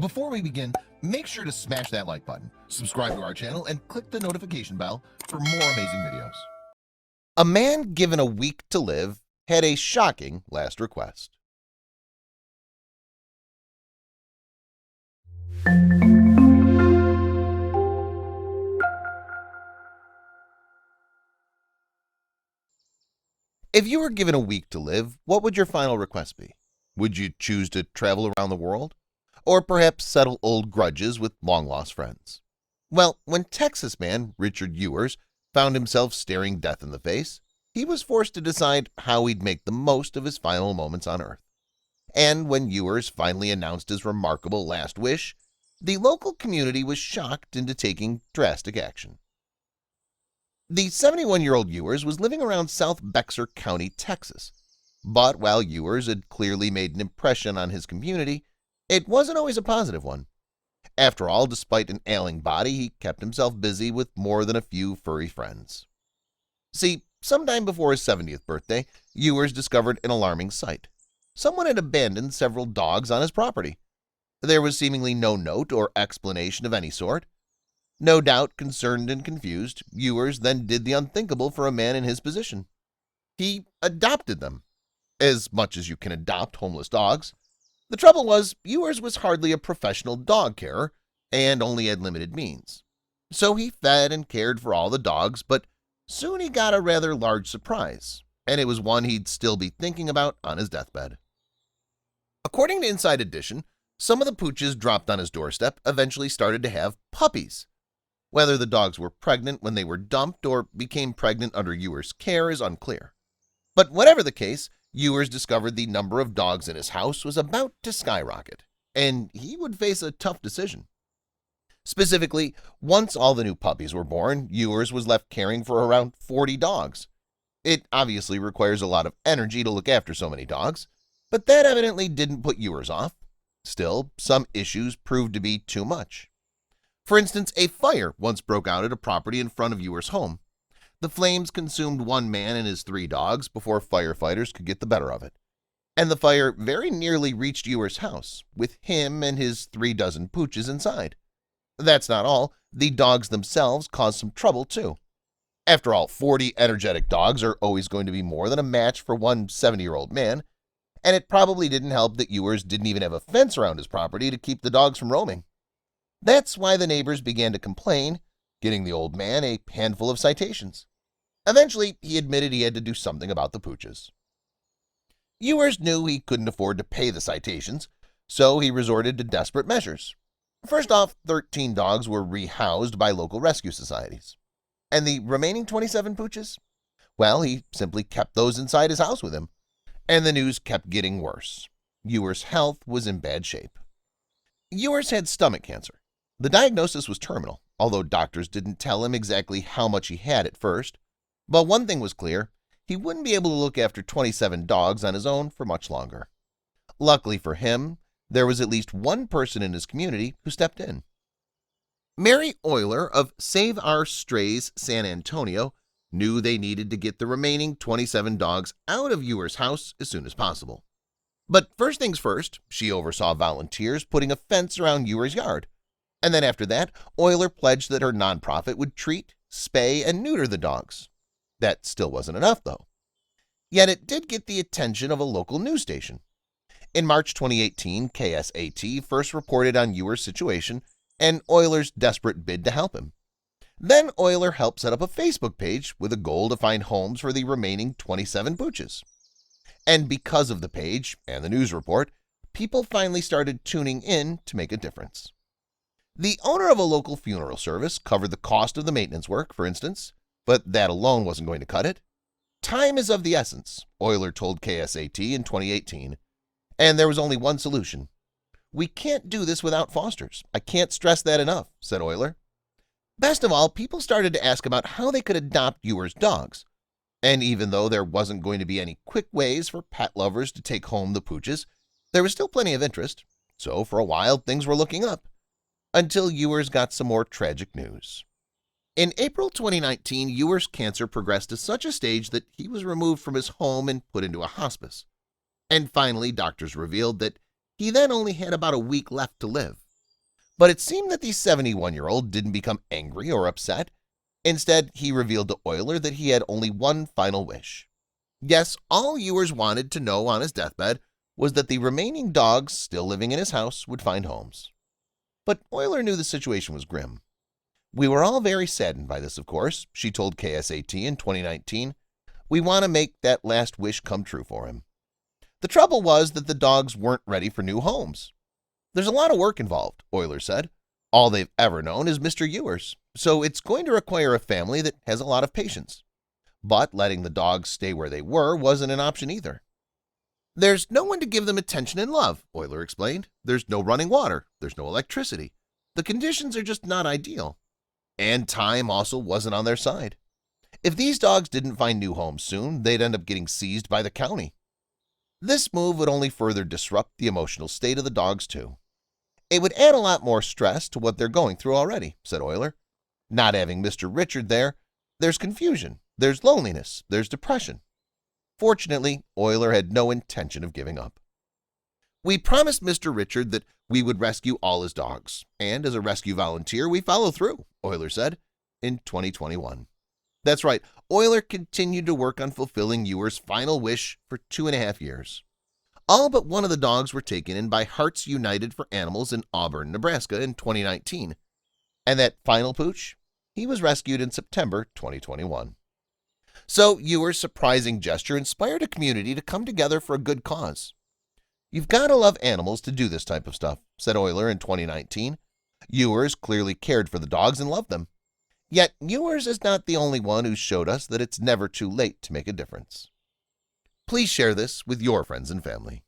Before we begin, make sure to smash that like button, subscribe to our channel, and click the notification bell for more amazing videos. A man given a week to live had a shocking last request. If you were given a week to live, what would your final request be? Would you choose to travel around the world? Or perhaps settle old grudges with long-lost friends? Well, when Texas man Richard Ewers found himself staring death in the face, he was forced to decide how he'd make the most of his final moments on Earth. And when Ewers finally announced his remarkable last wish, the local community was shocked into taking drastic action. The 71-year-old Ewers was living around South Bexar County, Texas. But while Ewers had clearly made an impression on his community, it wasn't always a positive one. After all, despite an ailing body, he kept himself busy with more than a few furry friends. See, sometime before his 70th birthday, Ewers discovered an alarming sight. Someone had abandoned several dogs on his property. There was seemingly no note or explanation of any sort. No doubt, concerned and confused, Ewers then did the unthinkable for a man in his position. He adopted them, as much as you can adopt homeless dogs. The trouble was, Ewers was hardly a professional dog carer and only had limited means. So he fed and cared for all the dogs, but soon he got a rather large surprise, and it was one he'd still be thinking about on his deathbed. According to Inside Edition, some of the pooches dropped on his doorstep eventually started to have puppies. Whether the dogs were pregnant when they were dumped or became pregnant under Ewers' care is unclear. But whatever the case, Ewers discovered the number of dogs in his house was about to skyrocket, and he would face a tough decision. Specifically, once all the new puppies were born, Ewers was left caring for around 40 dogs. It obviously requires a lot of energy to look after so many dogs, but that evidently didn't put Ewers off. Still, some issues proved to be too much. For instance, a fire once broke out at a property in front of Ewers' home. The flames consumed one man and his 3 dogs before firefighters could get the better of it. And the fire very nearly reached Ewers' house, with him and his 36 pooches inside. That's not all, the dogs themselves caused some trouble too. After all, 40 energetic dogs are always going to be more than a match for one 70-year-old man, and it probably didn't help that Ewers didn't even have a fence around his property to keep the dogs from roaming. That's why the neighbors began to complain, getting the old man a handful of citations. Eventually, he admitted he had to do something about the pooches. Ewers knew he couldn't afford to pay the citations, so he resorted to desperate measures. First off, 13 dogs were rehoused by local rescue societies. And the remaining 27 pooches? Well, he simply kept those inside his house with him. And the news kept getting worse. Ewers' health was in bad shape. Ewers had stomach cancer. The diagnosis was terminal, although doctors didn't tell him exactly how much he had at first. But one thing was clear, he wouldn't be able to look after 27 dogs on his own for much longer. Luckily for him, there was at least one person in his community who stepped in. Mary Euler of Save Our Strays San Antonio knew they needed to get the remaining 27 dogs out of Ewers' house as soon as possible. But first things first, she oversaw volunteers putting a fence around Ewers' yard. And then after that, Euler pledged that her nonprofit would treat, spay, and neuter the dogs. That still wasn't enough, though. Yet it did get the attention of a local news station. In March 2018, KSAT first reported on Ewers' situation and Euler's desperate bid to help him. Then Euler helped set up a Facebook page with a goal to find homes for the remaining 27 pooches. And because of the page and the news report, people finally started tuning in to make a difference. The owner of a local funeral service covered the cost of the maintenance work, for instance, but that alone wasn't going to cut it. Time is of the essence, Euler told KSAT in 2018, and there was only one solution. We can't do this without fosters. I can't stress that enough, said Euler. Best of all, people started to ask about how they could adopt Ewers' dogs. And even though there wasn't going to be any quick ways for pet lovers to take home the pooches, there was still plenty of interest. So for a while, things were looking up, until Ewers got some more tragic news. In April 2019, Ewers' cancer progressed to such a stage that he was removed from his home and put into a hospice. And finally, doctors revealed that he then only had about a week left to live. But it seemed that the 71-year-old didn't become angry or upset. Instead, he revealed to Euler that he had only one final wish. Yes, all Ewers wanted to know on his deathbed was that the remaining dogs still living in his house would find homes. But Euler knew the situation was grim. "We were all very saddened by this, of course," she told KSAT in 2019. "We want to make that last wish come true for him." The trouble was that the dogs weren't ready for new homes. "There's a lot of work involved," Euler said. "All they've ever known is Mr. Ewers, so it's going to require a family that has a lot of patience." But letting the dogs stay where they were wasn't an option either. "There's no one to give them attention and love," Euler explained. "There's no running water. There's no electricity. The conditions are just not ideal." And time also wasn't on their side. If these dogs didn't find new homes soon, they'd end up getting seized by the county. This move would only further disrupt the emotional state of the dogs too. "It would add a lot more stress to what they're going through already," said Euler. "Not having Mr. Richard there's confusion, there's loneliness, there's depression." Fortunately, Euler had no intention of giving up. "We promised Mr. Richard that we would rescue all his dogs, and as a rescue volunteer, we follow through," Euler said in 2021. That's right, Euler continued to work on fulfilling Ewer's final wish for 2.5 years. All but one of the dogs were taken in by Hearts United for Animals in Auburn, Nebraska in 2019. And that final pooch? He was rescued in September 2021. So Ewer's surprising gesture inspired a community to come together for a good cause. "You've got to love animals to do this type of stuff," said Euler in 2019. Ewers clearly cared for the dogs and loved them. Yet Ewers is not the only one who showed us that it's never too late to make a difference. Please share this with your friends and family.